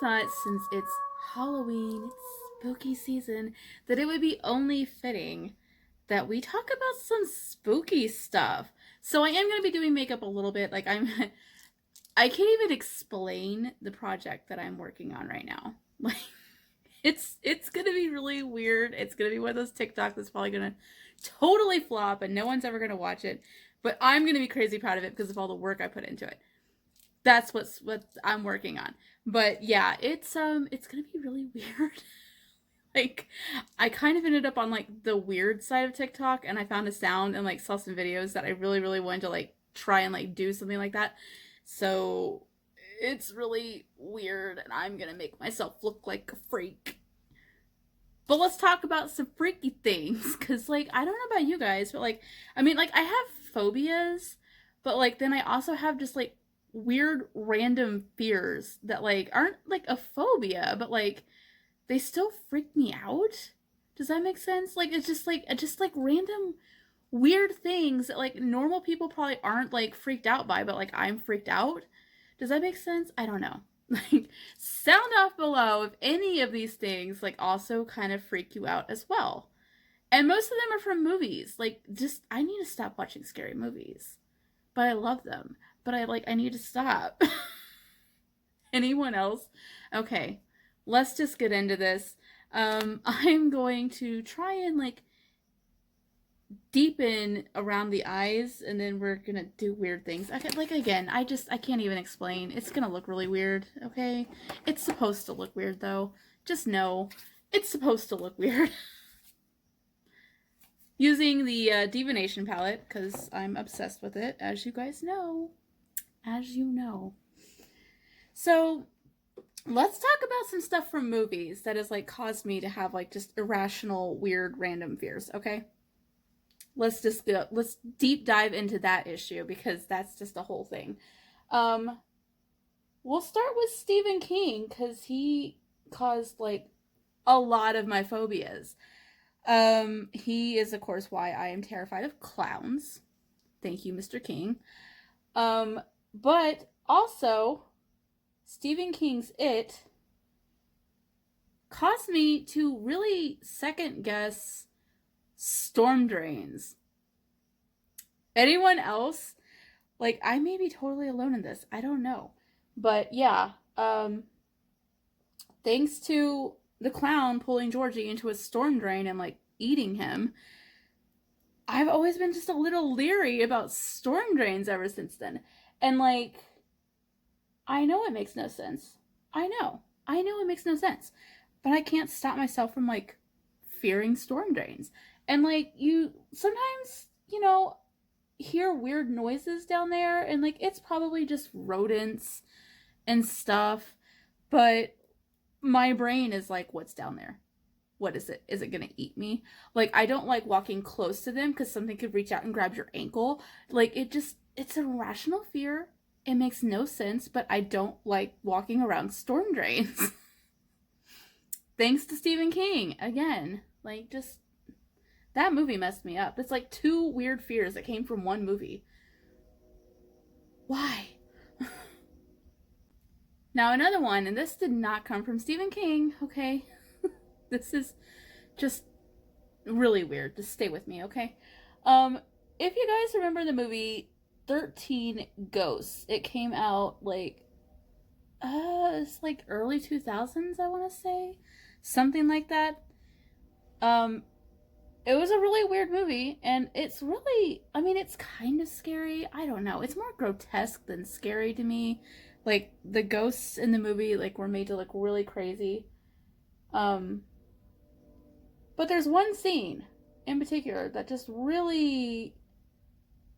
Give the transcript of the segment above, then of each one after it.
thought since it's Halloween, it's spooky season, that it would be only fitting that we talk about some spooky stuff. So I am going to be doing makeup a little bit. I can't even explain the project that I'm working on right now. Like, it's going to be really weird. It's going to be one of those TikToks that's probably going to totally flop and no one's ever going to watch it. But I'm going to be crazy proud of it because of all the work I put into it. That's what I'm working on. But yeah, it's gonna be really weird. Like, I kind of ended up on like the weird side of TikTok, and I found a sound and like saw some videos that I really, really wanted to like try and like do something like that. So it's really weird, and I'm gonna make myself look like a freak. But let's talk about some freaky things, cause like I don't know about you guys, but like I mean like I have phobias, but like then I also have just like weird random fears that like aren't like a phobia, but like they still freak me out. Does that make sense? Like it's just like random weird things that like normal people probably aren't like freaked out by, but like I'm freaked out. Does that make sense? I don't know. Like, sound off below if any of these things like also kind of freak you out as well. And most of them are from movies. Like, just I need to stop watching scary movies. But I love them. But I need to stop. Anyone else? Okay. Let's just get into this. I'm going to try and like deepen around the eyes, and then we're gonna do weird things. Like again, I can't even explain. It's gonna look really weird, okay? It's supposed to look weird though. Just know it's supposed to look weird. Using the divination palette because I'm obsessed with it, as you guys know. As you know. So let's talk about some stuff from movies that has like caused me to have like just irrational, weird, random fears, okay? Let's deep dive into that issue because that's just a whole thing. We'll start with Stephen King because he caused like a lot of my phobias. He is of course why I am terrified of clowns. Thank you, Mr. King. But also Stephen King's It caused me to really second guess storm drains. Anyone else? Like, I may be totally alone in this. I don't know. But yeah, thanks to the clown pulling Georgie into a storm drain and like eating him, I've always been just a little leery about storm drains ever since then. And like, I know it makes no sense. I know it makes no sense. But I can't stop myself from like fearing storm drains. And like you sometimes, hear weird noises down there and like it's probably just rodents and stuff, but my brain is like, what's down there? What is it? Is it gonna eat me? Like, I don't like walking close to them because something could reach out and grab your ankle. Like, it's a rational fear. It makes no sense, but I don't like walking around storm drains. Thanks to Stephen King again. Like, just that movie messed me up. It's like two weird fears that came from one movie. Why? Now another one, and this did not come from Stephen King, okay? This is just really weird. Just stay with me, okay? If you guys remember the movie 13 Ghosts, it came out like it's like early 2000s, I want to say. Something like that. It was a really weird movie, and it's really, I mean, it's kind of scary. I don't know. It's more grotesque than scary to me. Like, the ghosts in the movie, like, were made to look really crazy. But there's one scene in particular that just really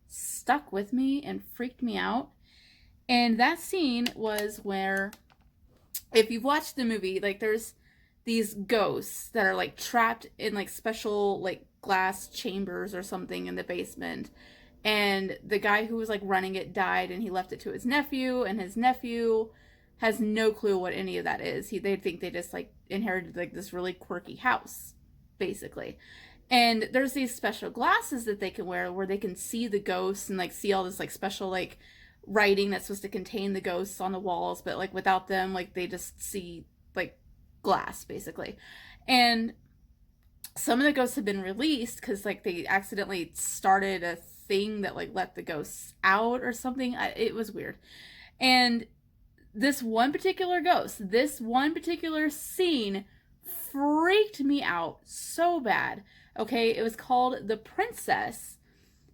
stuck with me and freaked me out. And that scene was where, if you've watched the movie, like, there's these ghosts that are like trapped in like special like glass chambers or something in the basement, and the guy who was like running it died and he left it to his nephew, and his nephew has no clue what any of that is. They think they just like inherited like this really quirky house basically, and there's these special glasses that they can wear where they can see the ghosts and like see all this like special like writing that's supposed to contain the ghosts on the walls, but like without them, like they just see like glass basically. And some of the ghosts have been released because like they accidentally started a thing that like let the ghosts out or something. It was weird. And this one particular ghost, this one particular scene freaked me out so bad. Okay, it was called The Princess,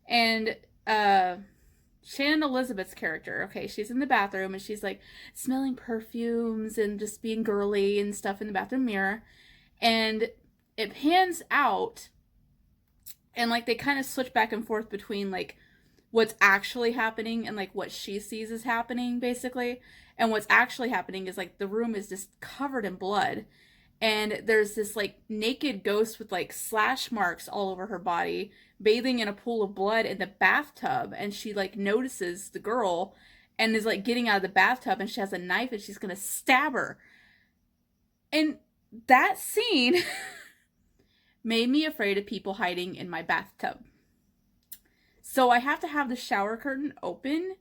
and Shannon Elizabeth's character, okay, she's in the bathroom and she's like smelling perfumes and just being girly and stuff in the bathroom mirror. And it pans out and like they kind of switch back and forth between like what's actually happening and like what she sees is happening basically. And what's actually happening is like the room is just covered in blood, and there's this like naked ghost with like slash marks all over her body bathing in a pool of blood in the bathtub, and she like notices the girl and is like getting out of the bathtub, and she has a knife and she's gonna stab her. And that scene made me afraid of people hiding in my bathtub. So I have to have the shower curtain open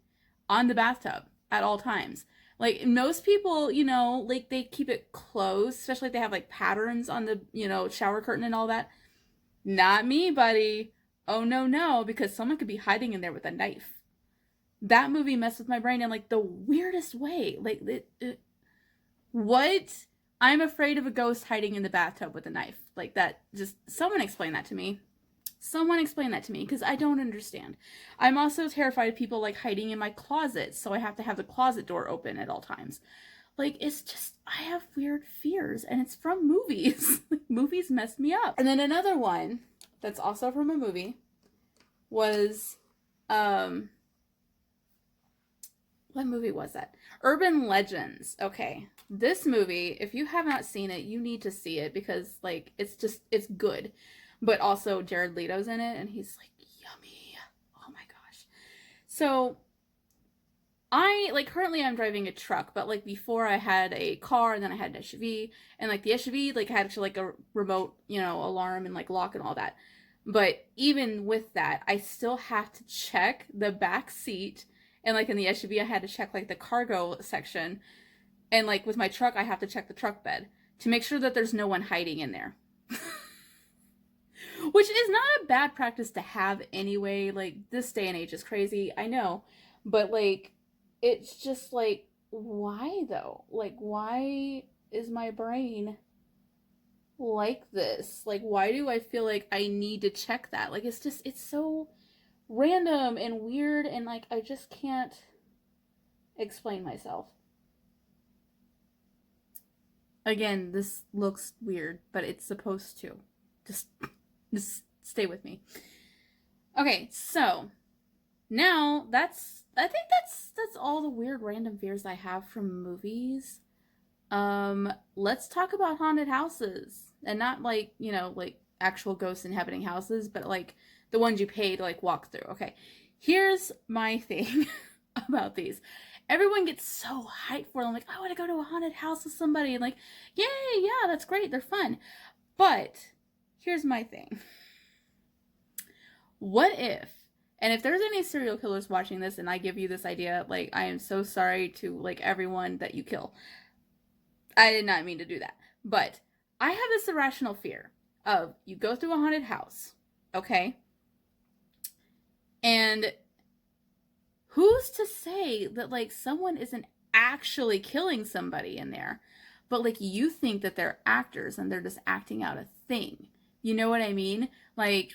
on the bathtub at all times. Like most people, you know, like they keep it closed, especially if they have like patterns on the, you know, shower curtain and all that. Not me, buddy. Oh no, no, because someone could be hiding in there with a knife. That movie messed with my brain in like the weirdest way. Like, what? I'm afraid of a ghost hiding in the bathtub with a knife. Like that, just someone explain that to me. Someone explain that to me, because I don't understand. I'm also terrified of people like hiding in my closet, so I have to have the closet door open at all times. Like, it's just, I have weird fears, and it's from movies. Movies mess me up. And then another one that's also from a movie was, what movie was that? Urban Legends. Okay. This movie, if you have not seen it, you need to see it, because, like, it's good. But also Jared Leto's in it, and he's like, yummy. Oh my gosh. So currently I'm driving a truck, but like before I had a car, and then I had an SUV, and like the SUV like had actually like a remote, you know, alarm and like lock and all that. But even with that, I still have to check the back seat, and like in the SUV I had to check like the cargo section, and like with my truck I have to check the truck bed to make sure that there's no one hiding in there. Which is not a bad practice to have anyway. Like, this day and age is crazy, I know. But, like, it's just like, why though? Like, why is my brain like this? Like, why do I feel like I need to check that? Like, it's just, it's so random and weird, and like, I just can't explain myself. Again, this looks weird, but it's supposed to. Just stay with me. Okay, so now I think that's all the weird random fears I have from movies. Let's talk about haunted houses, and not like, you know, like actual ghosts inhabiting houses, but like the ones you pay to like walk through. Okay, here's my thing about these. Everyone gets so hyped for them, like, I want to go to a haunted house with somebody, and like, yay, yeah, that's great, they're fun. But here's my thing. What if, and if there's any serial killers watching this and I give you this idea, like, I am so sorry to like everyone that you kill. I did not mean to do that. But I have this irrational fear of, you go through a haunted house, okay? And who's to say that like someone isn't actually killing somebody in there, but like you think that they're actors and they're just acting out a thing. You know what I mean? Like,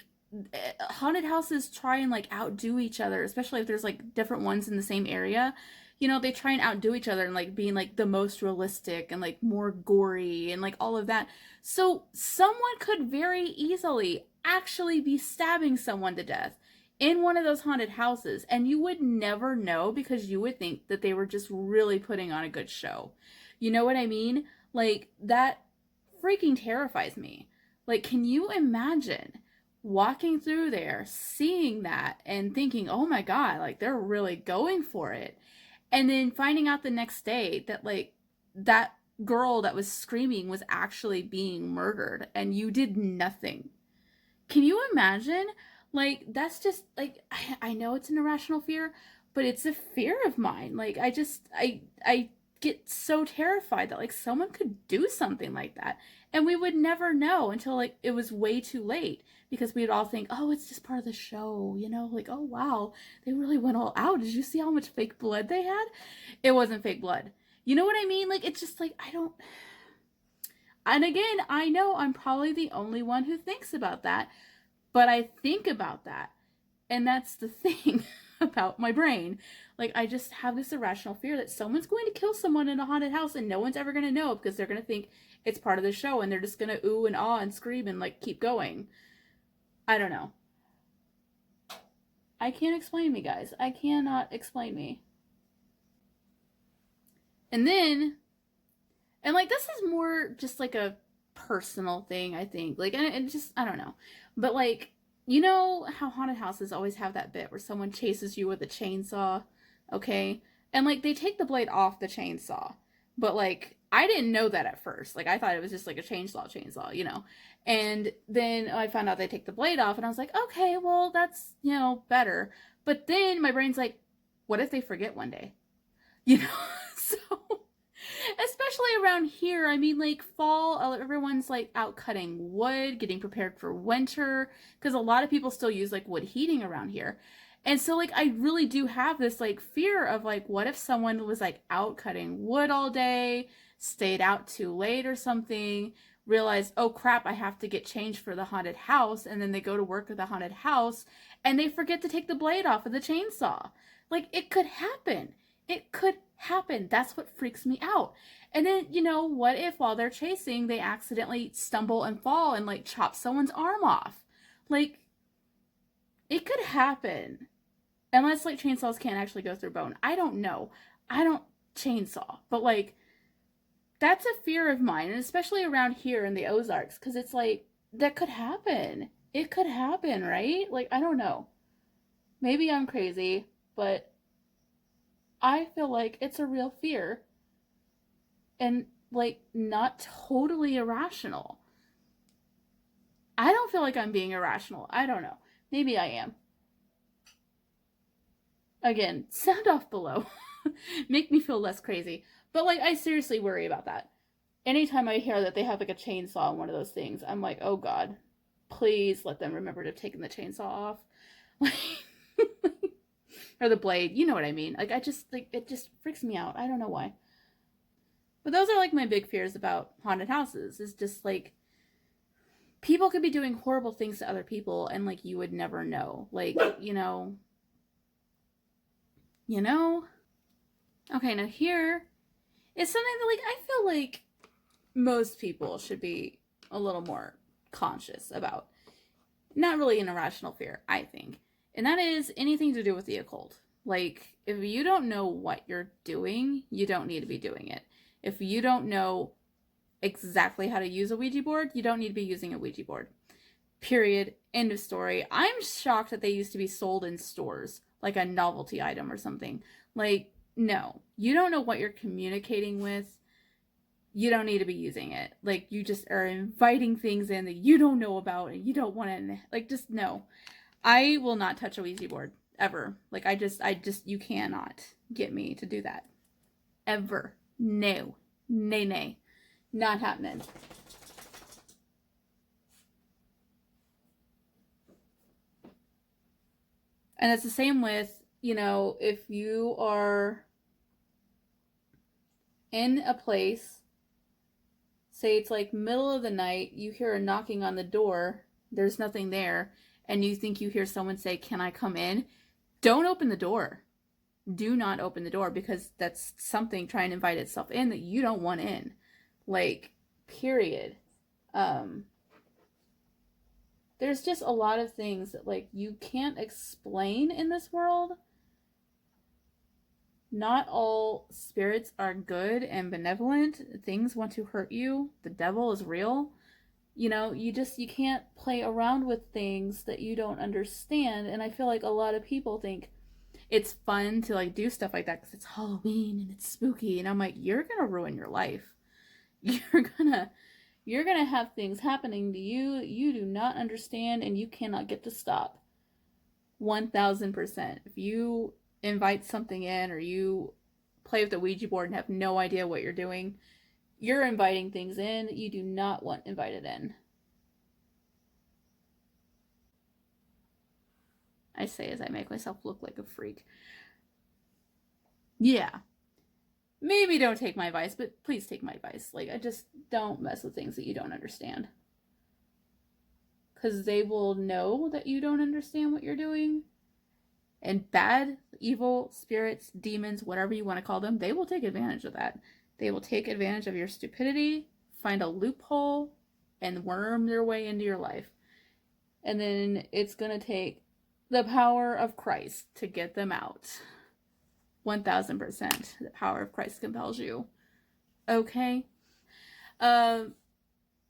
haunted houses try and like outdo each other, especially if there's like different ones in the same area. You know, they try and outdo each other and like being like the most realistic and like more gory and like all of that. So someone could very easily actually be stabbing someone to death in one of those haunted houses, and you would never know, because you would think that they were just really putting on a good show. You know what I mean? Like, that freaking terrifies me. Like, can you imagine walking through there, seeing that, and thinking, oh my god, like, they're really going for it. And then finding out the next day that, like, that girl that was screaming was actually being murdered, and you did nothing. Can you imagine? Like, that's just, like, I know it's an irrational fear, but it's a fear of mine. Like, I get so terrified that like someone could do something like that, and we would never know until like it was way too late, because we'd all think, oh, it's just part of the show, you know, like, oh wow, they really went all out. Did you see how much fake blood they had? It wasn't fake blood. You know what I mean? Like, it's just like, I don't. And again, I know I'm probably the only one who thinks about that, but I think about that. And that's the thing about my brain. Like, I just have this irrational fear that someone's going to kill someone in a haunted house and no one's ever going to know, because they're going to think it's part of the show and they're just going to ooh and ah and scream and like keep going. I don't know. I can't explain me, guys. I cannot explain me. And then, and like, this is more just like a personal thing, I think. Like, and just, I don't know. But like, you know how haunted houses always have that bit where someone chases you with a chainsaw, okay? And like, they take the blade off the chainsaw. But like, I didn't know that at first. Like, I thought it was just like a chainsaw, you know? And then I found out they take the blade off, and I was like, okay, well, that's, you know, better. But then my brain's like, what if they forget one day? You know? So, especially around here, I mean, like, fall, everyone's like out cutting wood, getting prepared for winter, because a lot of people still use like wood heating around here. And so like, I really do have this like fear of like, what if someone was like out cutting wood all day, stayed out too late or something, realized, oh crap, I have to get changed for the haunted house, and then they go to work at the haunted house and they forget to take the blade off of the chainsaw. Like, it could happen. It could happen. That's what freaks me out. And then, you know, what if while they're chasing, they accidentally stumble and fall and like chop someone's arm off? Like, it could happen. Unless like chainsaws can't actually go through bone. I don't know. I don't chainsaw. But like, that's a fear of mine. And especially around here in the Ozarks. Because it's like, that could happen. It could happen, right? Like, I don't know. Maybe I'm crazy. But I feel like it's a real fear. And like, not totally irrational. I don't feel like I'm being irrational. I don't know. Maybe I am. Again, sound off below. Make me feel less crazy. But like, I seriously worry about that. Anytime I hear that they have like a chainsaw on one of those things, I'm like, oh God, please let them remember to have taken the chainsaw off. Or the blade, you know what I mean. Like, I just, like, it just freaks me out. I don't know why. But those are like my big fears about haunted houses. Is just like, people could be doing horrible things to other people and like, you would never know. Like, you know. Okay, now here is something that like, I feel like most people should be a little more conscious about. Not really an irrational fear, I think. And that is anything to do with the occult. Like, if you don't know what you're doing, you don't need to be doing it. If you don't know exactly how to use a Ouija board, you don't need to be using a Ouija board. Period. End of story. I'm shocked that they used to be sold in stores, like a novelty item or something. Like, no. You don't know what you're communicating with. You don't need to be using it. Like, you just are inviting things in that you don't know about and you don't want to, like, just no. I will not touch a Ouija board, ever. Like, I just, you cannot get me to do that. Ever. No. Nay. Not happening. And it's the same with, you know, if you are in a place, say it's like middle of the night, you hear a knocking on the door, there's nothing there, and you think you hear someone say, "Can I come in?" Don't open the door. Do not open the door, because that's something trying to invite itself in that you don't want in. Like, period. There's just a lot of things that like you can't explain in this world. Not all spirits are good and benevolent. Things want to hurt you. The devil is real. You know, you can't play around with things that you don't understand. And I feel like a lot of people think it's fun to like do stuff like that because it's Halloween and it's spooky. And I'm like, you're gonna ruin your life. You're gonna have things happening to you you do not understand, and you cannot get to stop. 1000%. If you invite something in, or you play with the Ouija board and have no idea what you're doing, you're inviting things in that you do not want invited in. I say as I make myself look like a freak. Yeah. Maybe don't take my advice, but please take my advice. Like, I just don't mess with things that you don't understand. Because they will know that you don't understand what you're doing. And bad, evil, spirits, demons, whatever you want to call them, they will take advantage of that. They will take advantage of your stupidity, find a loophole, and worm their way into your life. And then it's going to take the power of Christ to get them out. 1000%. The power of Christ compels you. Okay?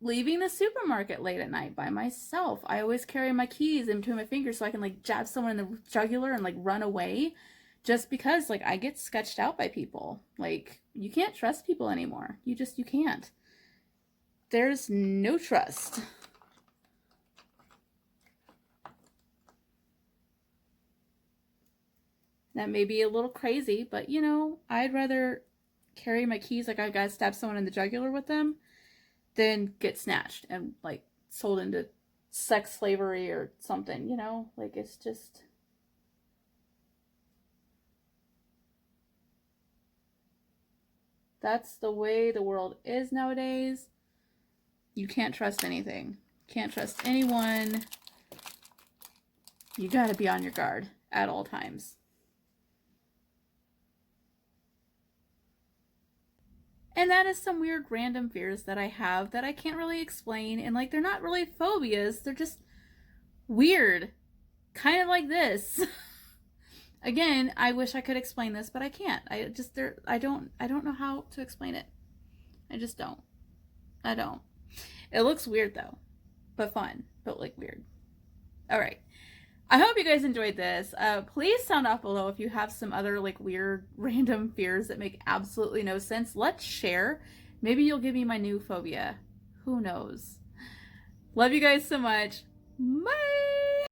Leaving the supermarket late at night by myself. I always carry my keys in between my fingers so I can like jab someone in the jugular and like run away, just because like I get sketched out by people. Like, you can't trust people anymore. You can't. There's no trust. That may be a little crazy, but you know, I'd rather carry my keys like I gotta stab someone in the jugular with them than get snatched and like sold into sex slavery or something, you know? Like, it's just... That's the way the world is nowadays. You can't trust anything. Can't trust anyone. You gotta be on your guard at all times. And that is some weird random fears that I have that I can't really explain. And like, they're not really phobias. They're just weird. Kind of like this. Again, I wish I could explain this, but I can't. I don't know how to explain it. I just don't. I don't. It looks weird though, but fun, but like weird. All right. I hope you guys enjoyed this. Please sound off below if you have some other like weird random fears that make absolutely no sense. Let's share. Maybe you'll give me my new phobia. Who knows? Love you guys so much. Bye!